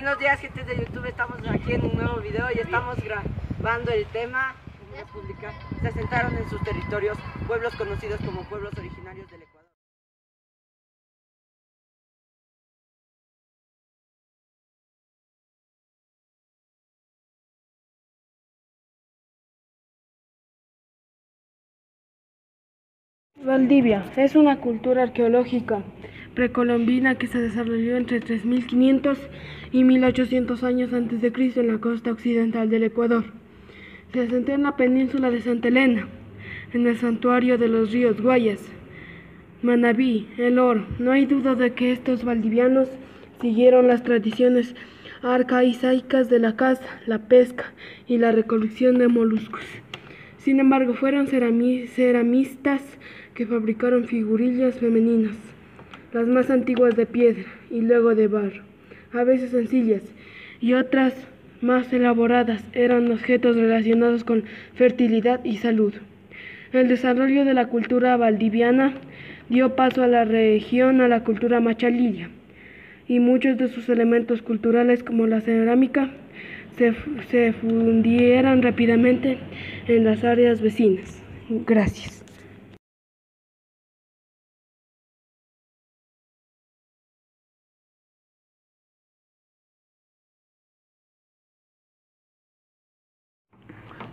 Buenos días, gente de YouTube, estamos aquí en un nuevo video y estamos grabando el tema República. Se asentaron en sus territorios pueblos conocidos como pueblos originarios del Ecuador. Valdivia es una cultura arqueológica precolombina que se desarrolló entre 3500 y 1800 años antes de Cristo en la costa occidental del Ecuador. Se asentó en la península de Santa Elena, en el santuario de los ríos Guayas, Manabí, El Oro. No hay duda de que estos valdivianos siguieron las tradiciones arcaicas de la caza, la pesca y la recolección de moluscos. Sin embargo, fueron ceramistas que fabricaron figurillas femeninas, las más antiguas de piedra y luego de barro, a veces sencillas, y otras más elaboradas. Eran objetos relacionados con fertilidad y salud. El desarrollo de la cultura valdiviana dio paso a la región a la cultura machalilla, y muchos de sus elementos culturales, como la cerámica, se fundieron rápidamente en las áreas vecinas. Gracias.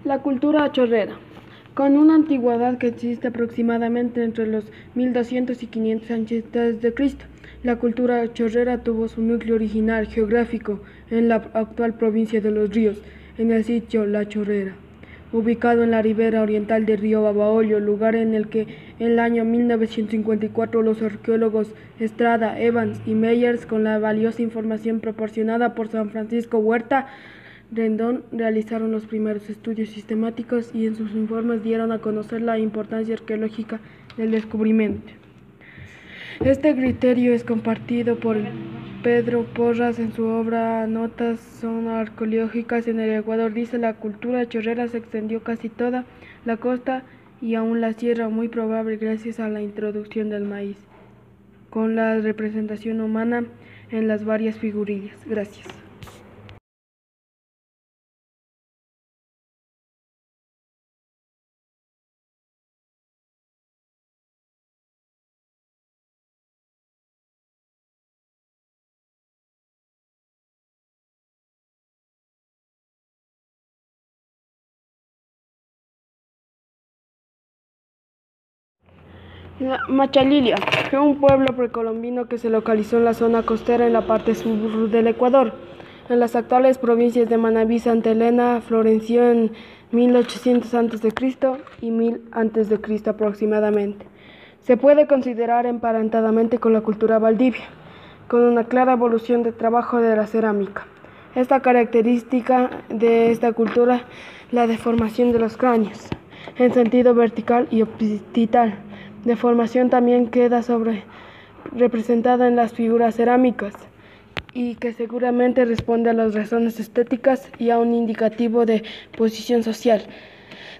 La cultura chorrera, con una antigüedad que existe aproximadamente entre los 1200 y 500 a.C. La cultura chorrera tuvo su núcleo original geográfico en la actual provincia de Los Ríos, en el sitio La Chorrera, ubicado en la ribera oriental del río Babahoyo, lugar en el que en el año 1954 los arqueólogos Estrada, Evans y Meyers, con la valiosa información proporcionada por San Francisco Huerta Rendón, realizaron los primeros estudios sistemáticos y en sus informes dieron a conocer la importancia arqueológica del descubrimiento. Este criterio es compartido por Pedro Porras en su obra Notas arqueológicas en el Ecuador. Dice: la cultura chorrera se extendió casi toda la costa y aún la sierra, muy probable gracias a la introducción del maíz, con la representación humana en las varias figurillas. Gracias. Machalilla fue un pueblo precolombino que se localizó en la zona costera en la parte sur del Ecuador, en las actuales provincias de Manabí. Santa Elena floreció en 1800 a.C. y 1000 a.C. aproximadamente. Se puede considerar emparentadamente con la cultura valdivia, con una clara evolución de trabajo de la cerámica. Esta característica de esta cultura, la deformación de los cráneos en sentido vertical y occipital. Deformación también queda representada en las figuras cerámicas y que seguramente responde a las razones estéticas y a un indicativo de posición social.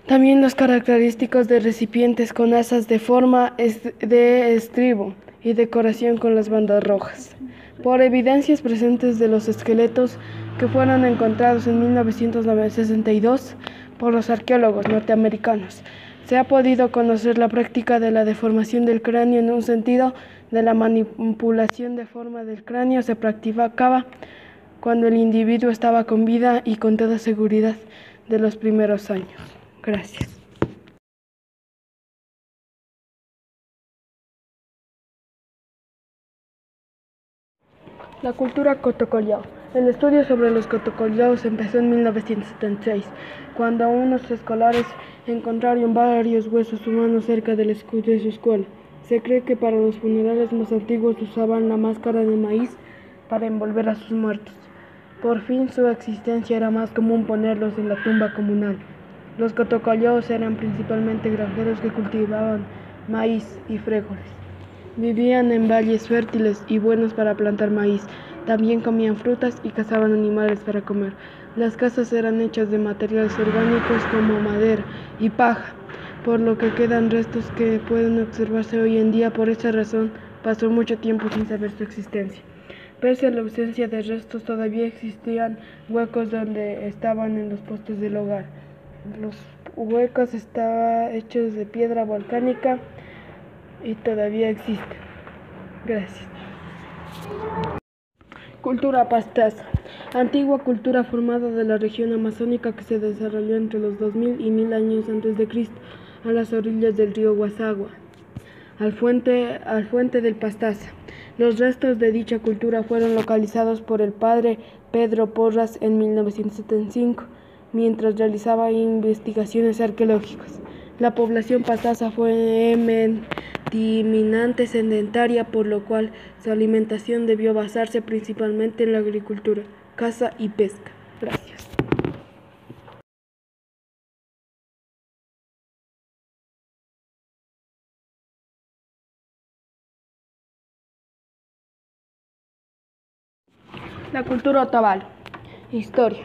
También las características de recipientes con asas de forma de estribo y decoración con las bandas rojas. Por evidencias presentes de los esqueletos que fueron encontrados en 1962 por los arqueólogos norteamericanos, se ha podido conocer la práctica de la deformación del cráneo en un sentido de la manipulación de forma del cráneo se practicaba cuando el individuo estaba con vida y con toda seguridad de los primeros años. Gracias. La cultura Cotocollao. El estudio sobre los cotocollaos empezó en 1976, cuando unos escolares encontraron varios huesos humanos cerca del escudo de su escuela. Se cree que para los funerales más antiguos usaban la máscara de maíz para envolver a sus muertos. Por fin su existencia era más común ponerlos en la tumba comunal. Los cotocollaos eran principalmente granjeros que cultivaban maíz y frijoles. Vivían en valles fértiles y buenos para plantar maíz. También comían frutas y cazaban animales para comer. Las casas eran hechas de materiales orgánicos como madera y paja, por lo que quedan restos que pueden observarse hoy en día. Por esa razón pasó mucho tiempo sin saber su existencia. Pese a la ausencia de restos, todavía existían huecos donde estaban en los postes del hogar. Los huecos estaban hechos de piedra volcánica y todavía existen. Gracias. Cultura pastaza. Antigua cultura formada de la región amazónica que se desarrolló entre los 2000 y 1000 años antes de Cristo, a las orillas del río Guasagua, al fuente del Pastaza. Los restos de dicha cultura fueron localizados por el padre Pedro Porras en 1975, mientras realizaba investigaciones arqueológicas. La población pastaza fue eminentemente sedentaria, por lo cual su alimentación debió basarse principalmente en la agricultura, caza y pesca. Gracias. La cultura Otavalo. Historia.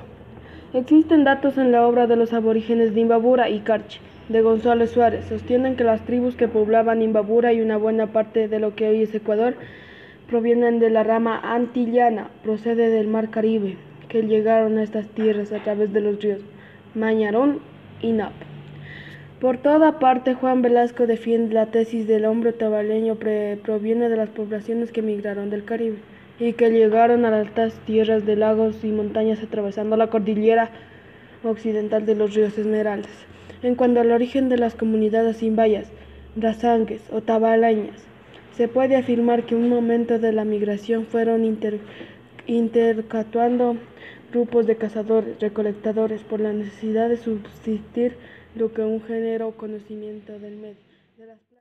Existen datos en la obra de los aborígenes de Imbabura y Carchi, de Gonzalo Suárez. Sostienen que las tribus que poblaban Imbabura y una buena parte de lo que hoy es Ecuador provienen de la rama antillana, procede del mar Caribe, que llegaron a estas tierras a través de los ríos Mañarón y Napo. Por toda parte, Juan Velasco defiende la tesis del hombre otavaleño proviene de las poblaciones que migraron del Caribe y que llegaron a las altas tierras de lagos y montañas atravesando la cordillera occidental de los ríos Esmeraldas. En cuanto al origen de las comunidades imbayas, brazangues o tabaleñas, se puede afirmar que en un momento de la migración fueron intercatuando grupos de cazadores-recolectadores por la necesidad de subsistir, lo que un género conocimiento del medio.